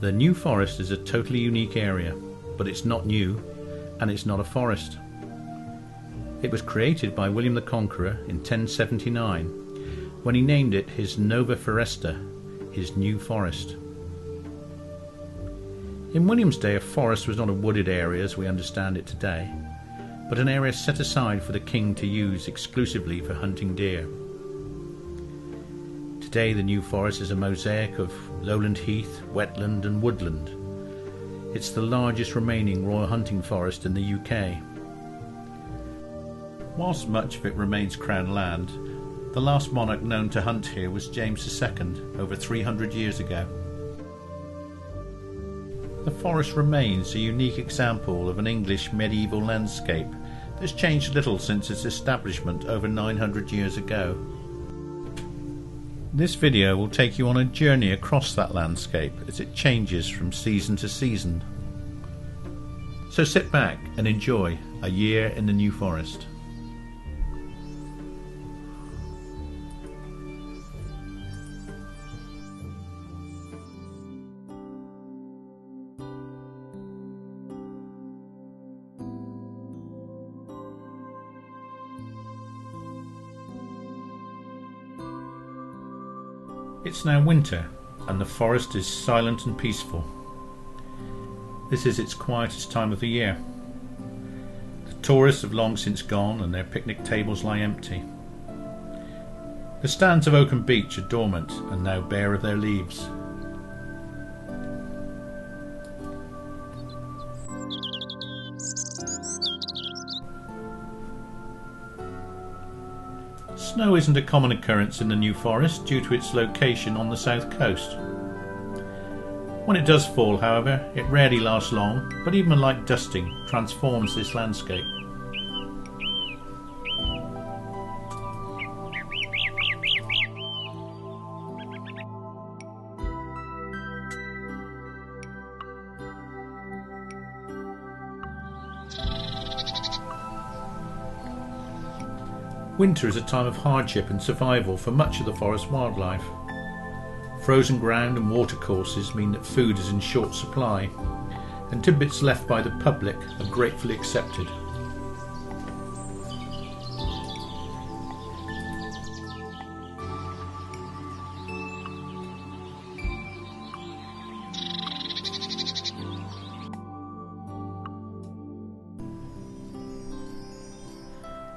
The New Forest is a totally unique area, but it's not new and it's not a forest. It was created by William the Conqueror in 1079 when he named it his Nova Foresta, his New Forest. In William's day, a forest was not a wooded area as we understand it today, but an area set aside for the king to use exclusively for hunting deer. Today the New Forest is a mosaic of lowland heath, wetland and woodland. It's the largest remaining royal hunting forest in the UK. Whilst much of it remains Crown land, the last monarch known to hunt here was James II, over 300 years ago. The forest remains a unique example of an English medieval landscape that's changed little since its establishment over 900 years ago. This video will take you on a journey across that landscape as it changes from season to season. So sit back and enjoy a year in the New Forest. It's now winter and the forest is silent and peaceful. This is its quietest time of the year. The tourists have long since gone and their picnic tables lie empty. The stands of Oakham Beach are dormant and now bare of their leaves. Snow isn't a common occurrence in the New Forest due to its location on the south coast. When it does fall, however, it rarely lasts long, but even a light dusting transforms this landscape. Winter is a time of hardship and survival for much of the forest wildlife. Frozen ground and watercourses mean that food is in short supply, and tidbits left by the public are gratefully accepted.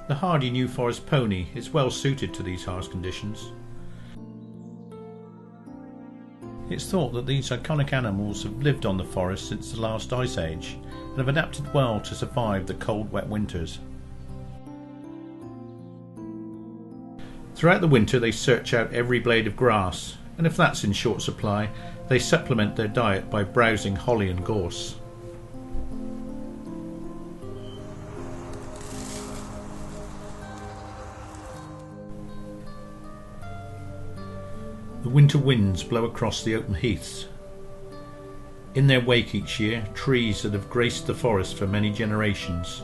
The hardy New Forest pony is well suited to these harsh conditions. It's thought that these iconic animals have lived on the forest since the last ice age and have adapted well to survive the cold, wet winters. Throughout the winter they search out every blade of grass, and if that's in short supply, they supplement their diet by browsing holly and gorse. The winter winds blow across the open heaths. In their wake each year, trees that have graced the forest for many generations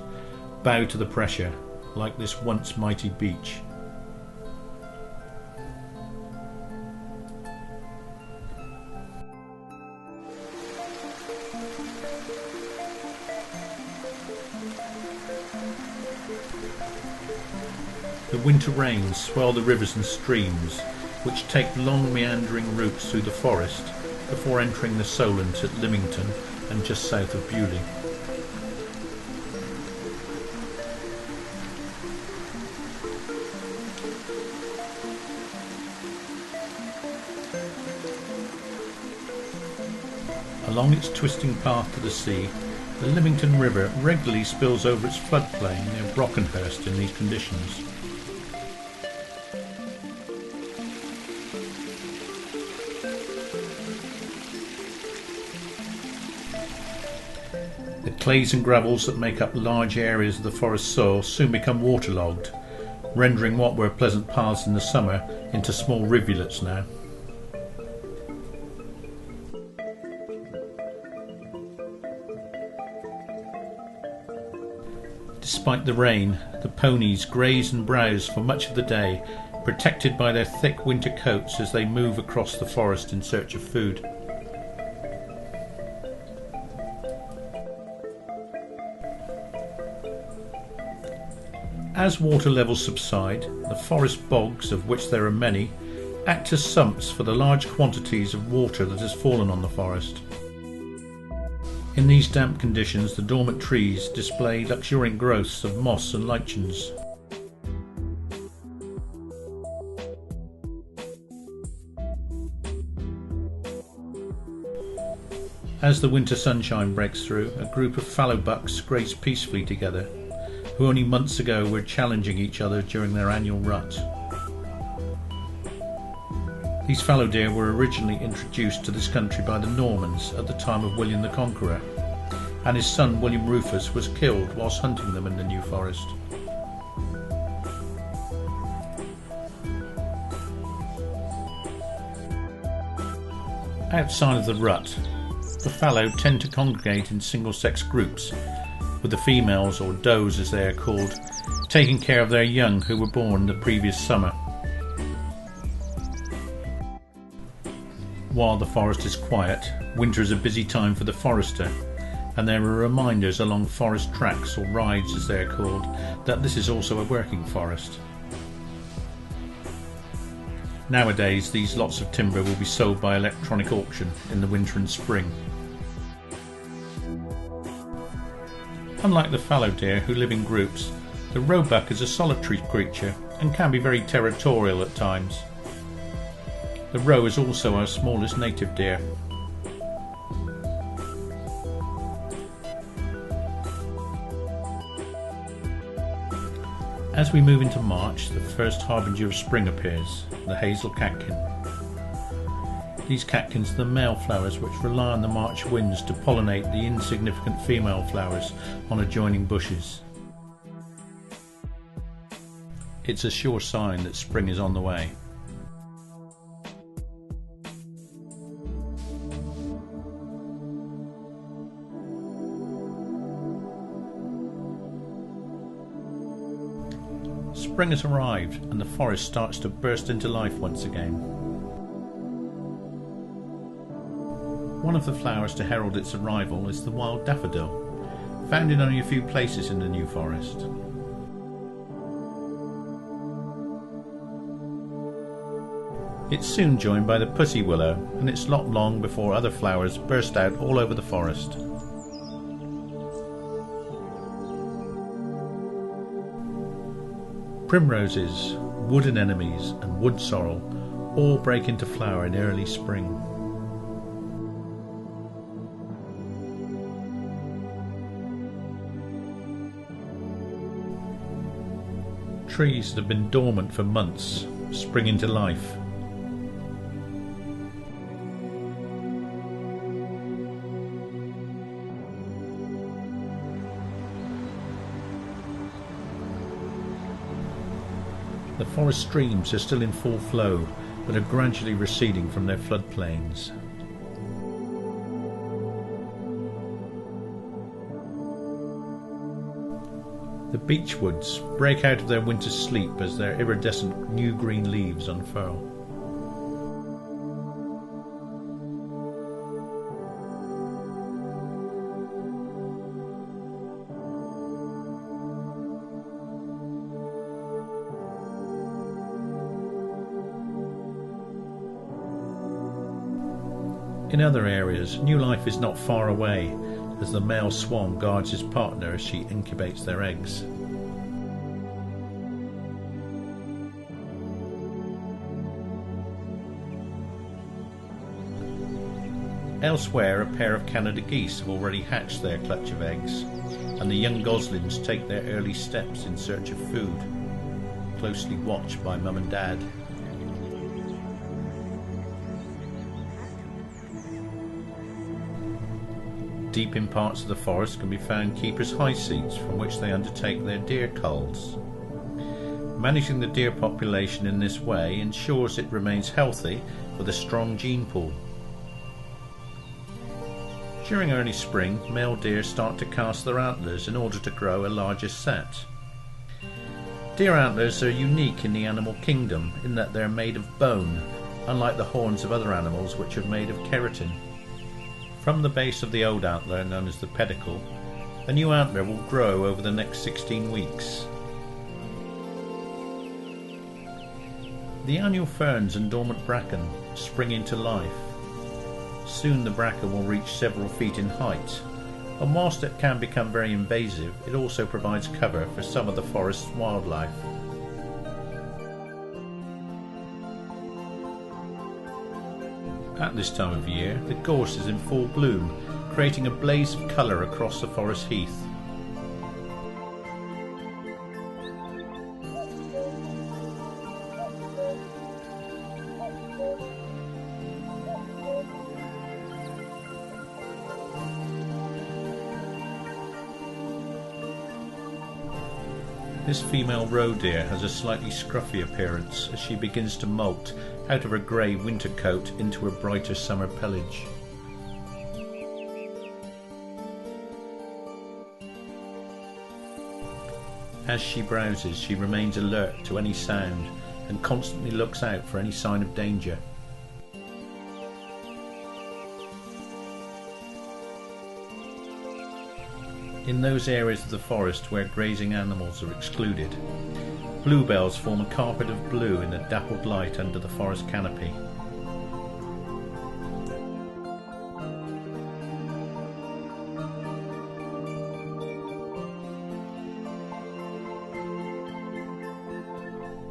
bow to the pressure, like this once mighty beech. The winter rains swell the rivers and streams, which take long meandering routes through the forest before entering the Solent at Lymington and just south of Beaulieu. Along its twisting path to the sea, the Lymington River regularly spills over its floodplain near Brockenhurst in these conditions. The clays and gravels that make up large areas of the forest soil soon become waterlogged, rendering what were pleasant paths in the summer into small rivulets now. Despite the rain, the ponies graze and browse for much of the day, protected by their thick winter coats as they move across the forest in search of food. As water levels subside, the forest bogs, of which there are many, act as sumps for the large quantities of water that has fallen on the forest. In these damp conditions, the dormant trees display luxuriant growths of moss and lichens. As the winter sunshine breaks through, a group of fallow bucks graze peacefully together, who only months ago were challenging each other during their annual rut. These fallow deer were originally introduced to this country by the Normans at the time of William the Conqueror, and his son William Rufus was killed whilst hunting them in the New Forest. Outside of the rut, the fallow tend to congregate in single-sex groups, with the females, or does as they are called, taking care of their young who were born the previous summer. While the forest is quiet, winter is a busy time for the forester, and there are reminders along forest tracks, or rides as they are called, that this is also a working forest. Nowadays, these lots of timber will be sold by electronic auction in the winter and spring. Unlike the fallow deer, who live in groups, the roebuck is a solitary creature and can be very territorial at times. The roe is also our smallest native deer. As we move into March, the first harbinger of spring appears, the hazel catkin. These catkins are the male flowers which rely on the March winds to pollinate the insignificant female flowers on adjoining bushes. It's a sure sign that spring is on the way. Spring has arrived and the forest starts to burst into life once again. One of the flowers to herald its arrival is the wild daffodil, found in only a few places in the New Forest. It's soon joined by the pussy willow, and it's not long before other flowers burst out all over the forest. Primroses, wood anemones and wood sorrel all break into flower in early spring. Trees that have been dormant for months spring into life. The forest streams are still in full flow, but are gradually receding from their floodplains. The beechwoods break out of their winter sleep as their iridescent new green leaves unfurl. In other areas, new life is not far away, as the male swan guards his partner as she incubates their eggs. Elsewhere, a pair of Canada geese have already hatched their clutch of eggs, and the young goslings take their early steps in search of food, closely watched by Mum and Dad. Deep in parts of the forest can be found keepers' high seats from which they undertake their deer culls. Managing the deer population in this way ensures it remains healthy with a strong gene pool. During early spring, male deer start to cast their antlers in order to grow a larger set. Deer antlers are unique in the animal kingdom in that they are made of bone, unlike the horns of other animals which are made of keratin. From the base of the old antler, known as the pedicle, a new antler will grow over the next 16 weeks. The annual ferns and dormant bracken spring into life. Soon the bracken will reach several feet in height, and whilst it can become very invasive, it also provides cover for some of the forest's wildlife. At this time of year, the gorse is in full bloom, creating a blaze of colour across the forest heath. This female roe deer has a slightly scruffy appearance as she begins to molt out of her grey winter coat into her brighter summer pelage. As she browses, she remains alert to any sound and constantly looks out for any sign of danger. In those areas of the forest where grazing animals are excluded, bluebells form a carpet of blue in the dappled light under the forest canopy.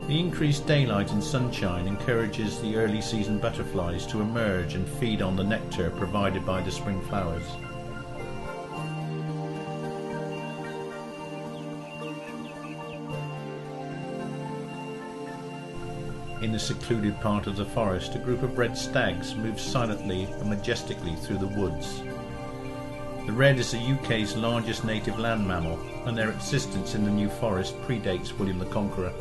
The increased daylight and sunshine encourages the early season butterflies to emerge and feed on the nectar provided by the spring flowers. In the secluded part of the forest, a group of red stags moves silently and majestically through the woods. The red is the UK's largest native land mammal, and their existence in the New Forest predates William the Conqueror.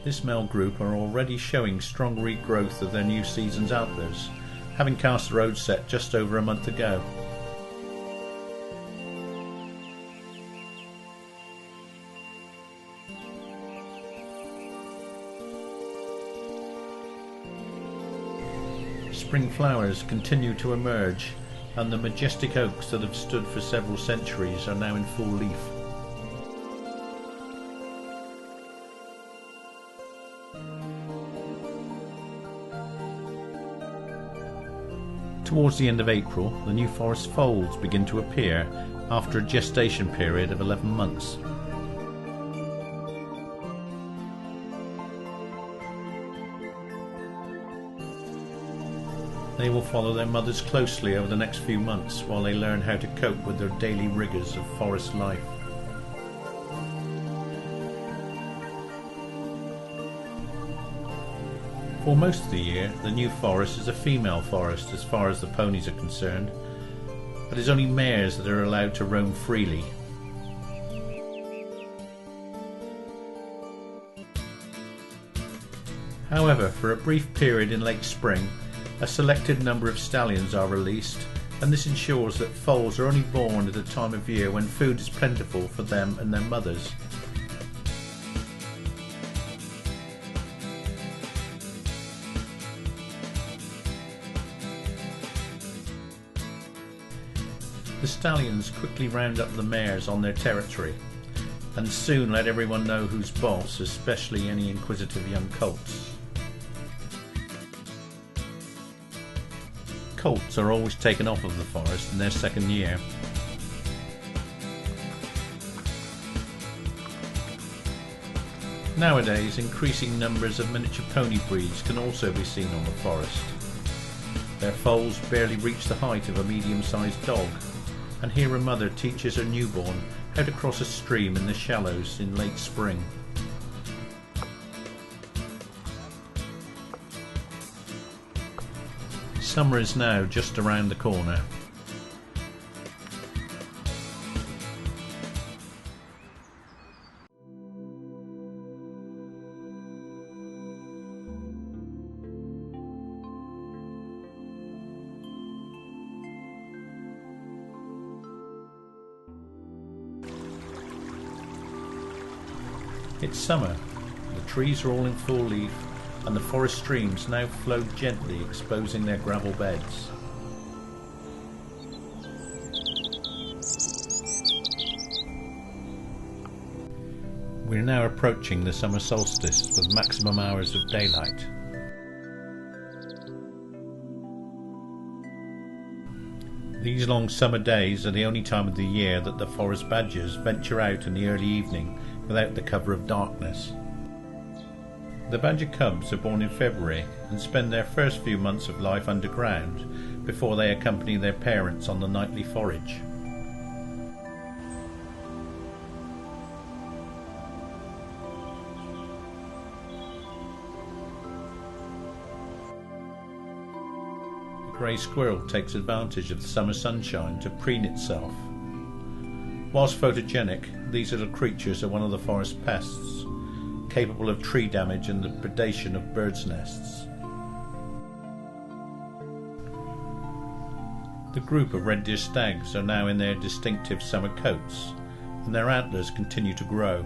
This male group are already showing strong regrowth of their new season's antlers, having cast the road set just over a month ago. Spring flowers continue to emerge, and the majestic oaks that have stood for several centuries are now in full leaf. Towards the end of April, the New Forest foals begin to appear after a gestation period of 11 months. They will follow their mothers closely over the next few months while they learn how to cope with their daily rigours of forest life. For most of the year, the New Forest is a female forest as far as the ponies are concerned, but it's only mares that are allowed to roam freely. However, for a brief period in late spring, a selected number of stallions are released, and this ensures that foals are only born at a time of year when food is plentiful for them and their mothers. The stallions quickly round up the mares on their territory, and soon let everyone know who's boss, especially any inquisitive young colts. Colts are always taken off of the forest in their second year. Nowadays, increasing numbers of miniature pony breeds can also be seen on the forest. Their foals barely reach the height of a medium-sized dog, and here a mother teaches her newborn how to cross a stream in the shallows in late spring. Summer is now just around the corner. It's summer, the trees are all in full leaf, and the forest streams now flow gently, exposing their gravel beds. We're now approaching the summer solstice with maximum hours of daylight. These long summer days are the only time of the year that the forest badgers venture out in the early evening without the cover of darkness. The badger cubs are born in February and spend their first few months of life underground before they accompany their parents on the nightly forage. The grey squirrel takes advantage of the summer sunshine to preen itself. Whilst photogenic, these little creatures are one of the forest pests, capable of tree damage and the predation of birds' nests. The group of red deer stags are now in their distinctive summer coats, and their antlers continue to grow.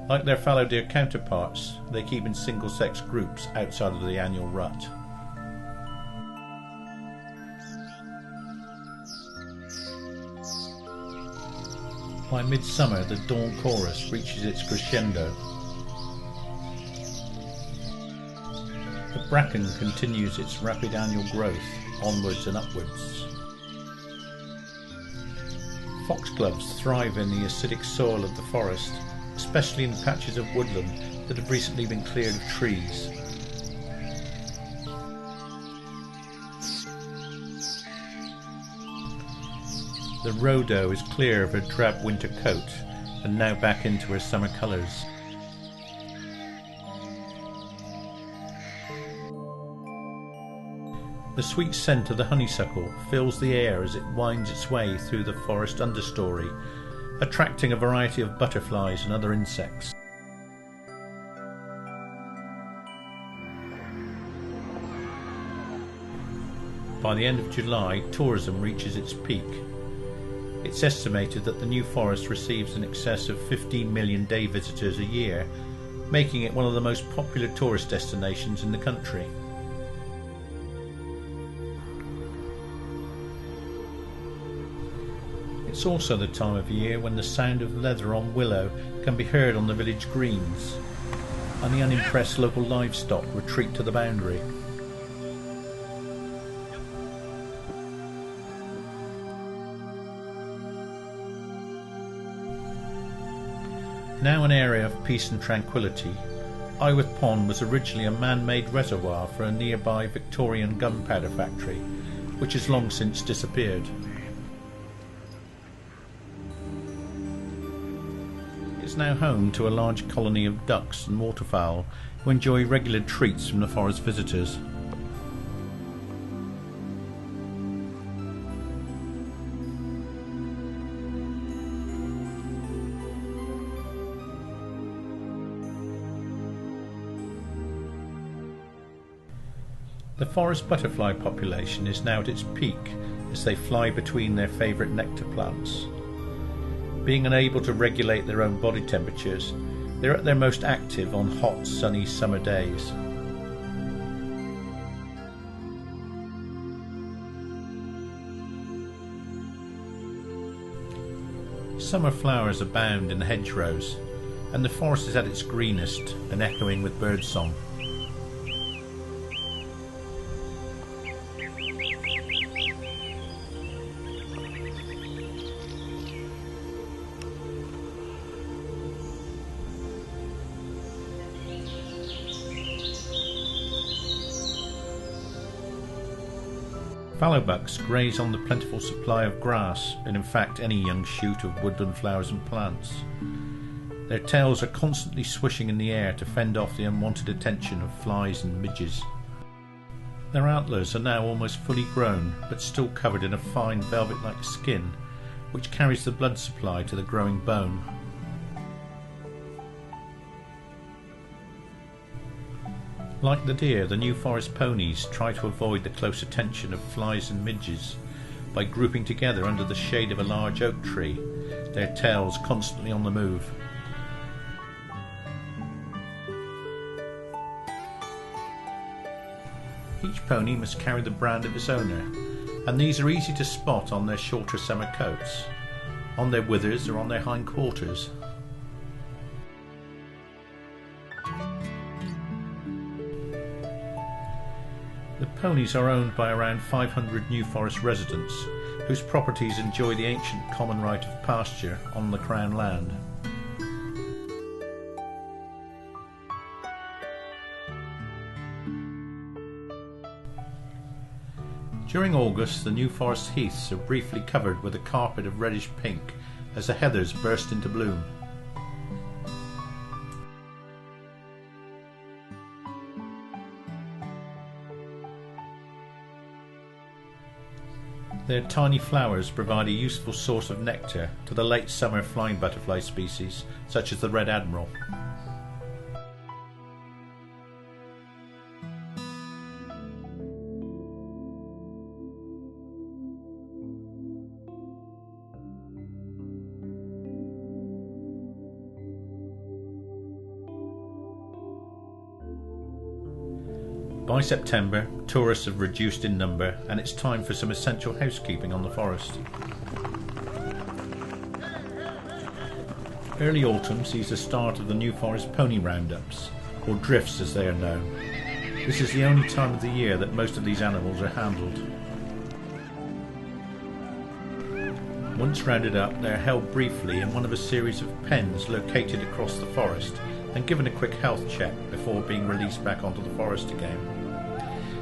Like their fallow deer counterparts, they keep in single-sex groups outside of the annual rut. By midsummer, the dawn chorus reaches its crescendo. The bracken continues its rapid annual growth, onwards and upwards. Foxgloves thrive in the acidic soil of the forest, especially in patches of woodland that have recently been cleared of trees. The rhodo is clear of her drab winter coat and now back into her summer colours. The sweet scent of the honeysuckle fills the air as it winds its way through the forest understory, attracting a variety of butterflies and other insects. By the end of July, tourism reaches its peak. It's estimated that the New Forest receives in excess of 15 million day visitors a year, making it one of the most popular tourist destinations in the country. It's also the time of year when the sound of leather on willow can be heard on the village greens, and the unimpressed local livestock retreat to the boundary. Now an area of peace and tranquility, Iwith Pond was originally a man-made reservoir for a nearby Victorian gunpowder factory, which has long since disappeared. It's now home to a large colony of ducks and waterfowl who enjoy regular treats from the forest visitors. The forest butterfly population is now at its peak as they fly between their favourite nectar plants. Being unable to regulate their own body temperatures, they're at their most active on hot, sunny summer days. Summer flowers abound in the hedgerows, and the forest is at its greenest and echoing with birdsong. Phallowbucks graze on the plentiful supply of grass and in fact any young shoot of woodland flowers and plants. Their tails are constantly swishing in the air to fend off the unwanted attention of flies and midges. Their antlers are now almost fully grown but still covered in a fine velvet-like skin which carries the blood supply to the growing bone. Like the deer, the New Forest ponies try to avoid the close attention of flies and midges by grouping together under the shade of a large oak tree, their tails constantly on the move. Each pony must carry the brand of its owner, and these are easy to spot on their shorter summer coats, on their withers or on their hindquarters. Ponies are owned by around 500 New Forest residents, whose properties enjoy the ancient common right of pasture on the Crown land. During August, the New Forest heaths are briefly covered with a carpet of reddish pink as the heathers burst into bloom. Their tiny flowers provide a useful source of nectar to the late summer flying butterfly species, such as the Red Admiral. By September, tourists have reduced in number and it's time for some essential housekeeping on the forest. Early autumn sees the start of the New Forest pony roundups, or drifts as they are known. This is the only time of the year that most of these animals are handled. Once rounded up, they are held briefly in one of a series of pens located across the forest and given a quick health check before being released back onto the forest again.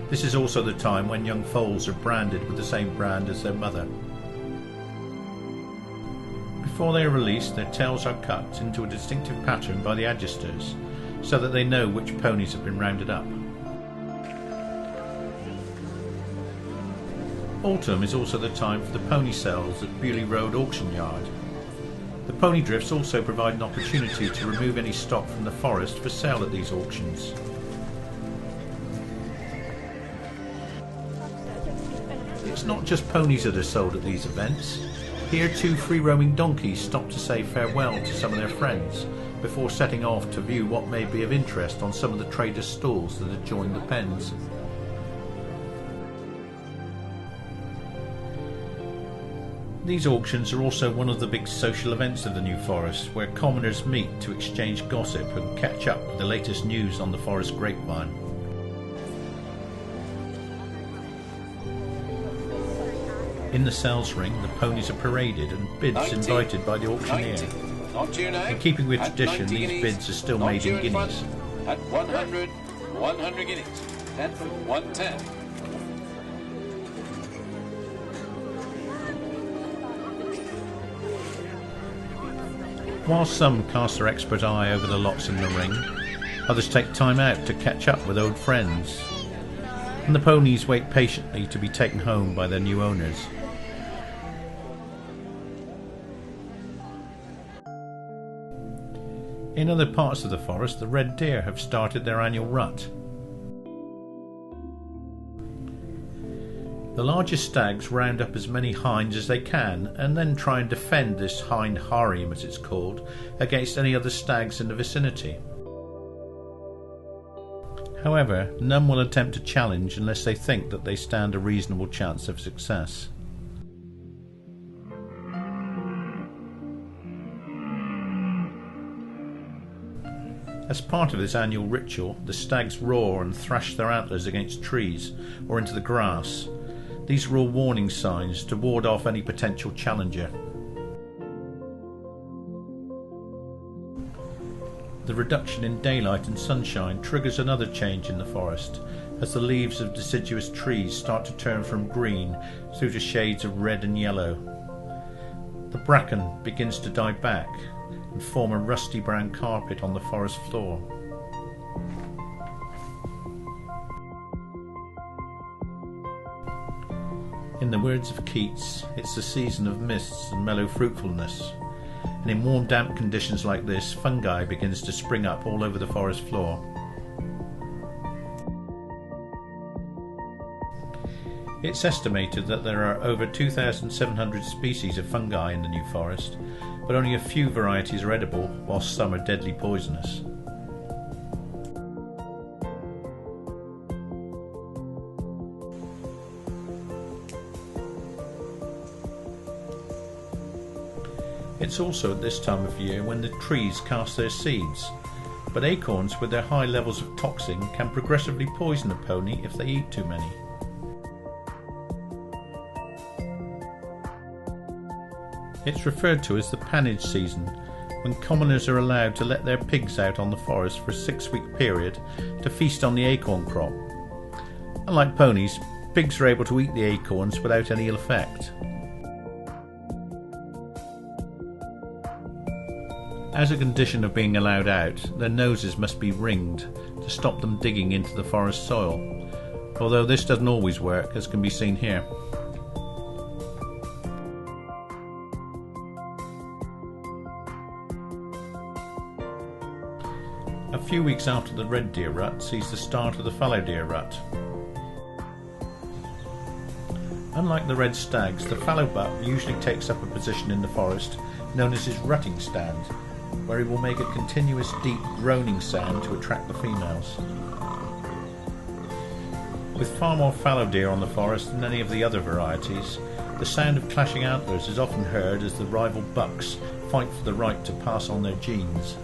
This is also the time when young foals are branded with the same brand as their mother. Before they are released, their tails are cut into a distinctive pattern by the adjusters, so that they know which ponies have been rounded up. Autumn is also the time for the pony sales at Beaulieu Road Auction Yard. The pony drifts also provide an opportunity to remove any stock from the forest for sale at these auctions. It's not just ponies that are sold at these events. Here 2 free-roaming donkeys stop to say farewell to some of their friends before setting off to view what may be of interest on some of the traders' stalls that adjoin the pens. These auctions are also one of the big social events of the New Forest, where commoners meet to exchange gossip and catch up with the latest news on the forest grapevine. In the sales ring, the ponies are paraded and bids invited by the auctioneer. In keeping with tradition, these bids are still made in guineas. At 100, 100 guineas. 10 for 110. While some cast their expert eye over the lots in the ring, others take time out to catch up with old friends, and the ponies wait patiently to be taken home by their new owners. In other parts of the forest, the red deer have started their annual rut. The largest stags round up as many hinds as they can and then try and defend this hind harem, as it's called, against any other stags in the vicinity. However, none will attempt to challenge unless they think that they stand a reasonable chance of success. As part of this annual ritual, the stags roar and thrash their antlers against trees or into the grass. These are all warning signs to ward off any potential challenger. The reduction in daylight and sunshine triggers another change in the forest, as the leaves of deciduous trees start to turn from green through to shades of red and yellow. The bracken begins to die back and form a rusty brown carpet on the forest floor. In the words of Keats, it's the season of mists and mellow fruitfulness, and in warm damp conditions like this, fungi begins to spring up all over the forest floor. It's estimated that there are over 2,700 species of fungi in the New Forest, but only a few varieties are edible, whilst some are deadly poisonous. It's also at this time of year when the trees cast their seeds, but acorns with their high levels of toxin can progressively poison a pony if they eat too many. It's referred to as the pannage season, when commoners are allowed to let their pigs out on the forest for a 6-week period to feast on the acorn crop. Unlike ponies, pigs are able to eat the acorns without any ill effect. As a condition of being allowed out, their noses must be ringed to stop them digging into the forest soil, although this doesn't always work, as can be seen here. A few weeks after the red deer rut sees the start of the fallow deer rut. Unlike the red stags, the fallow buck usually takes up a position in the forest known as his rutting stand, where he will make a continuous deep groaning sound to attract the females. With far more fallow deer on the forest than any of the other varieties, the sound of clashing antlers is often heard as the rival bucks fight for the right to pass on their genes.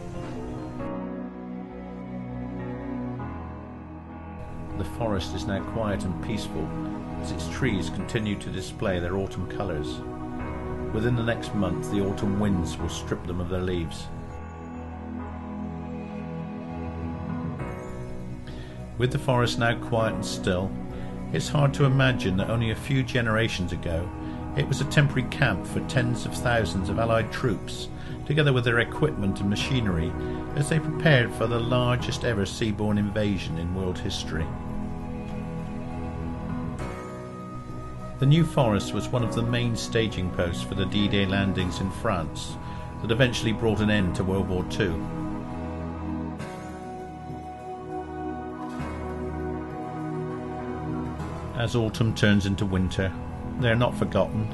The forest is now quiet and peaceful as its trees continue to display their autumn colours. Within the next month, the autumn winds will strip them of their leaves. With the forest now quiet and still, it's hard to imagine that only a few generations ago it was a temporary camp for tens of thousands of Allied troops, together with their equipment and machinery, as they prepared for the largest ever seaborne invasion in world history. The New Forest was one of the main staging posts for the D-Day landings in France that eventually brought an end to World War II. As autumn turns into winter, they are not forgotten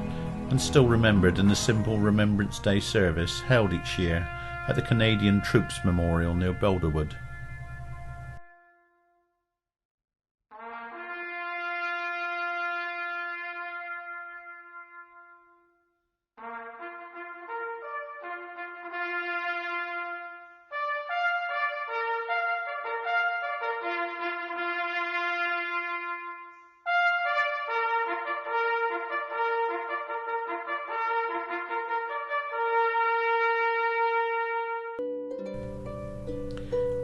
and still remembered in the simple Remembrance Day service held each year at the Canadian Troops Memorial near Boulderwood.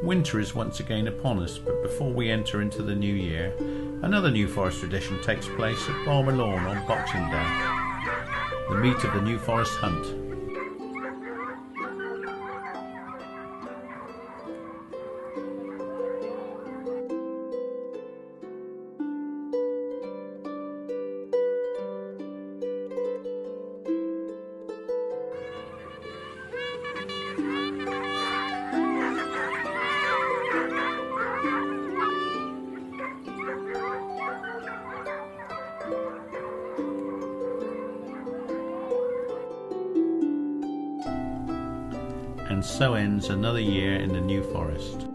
Winter is once again upon us, but before we enter into the new year, another New Forest tradition takes place at Balmer Lawn on Boxing Day, the meat of the New Forest hunt. And so ends another year in the New Forest.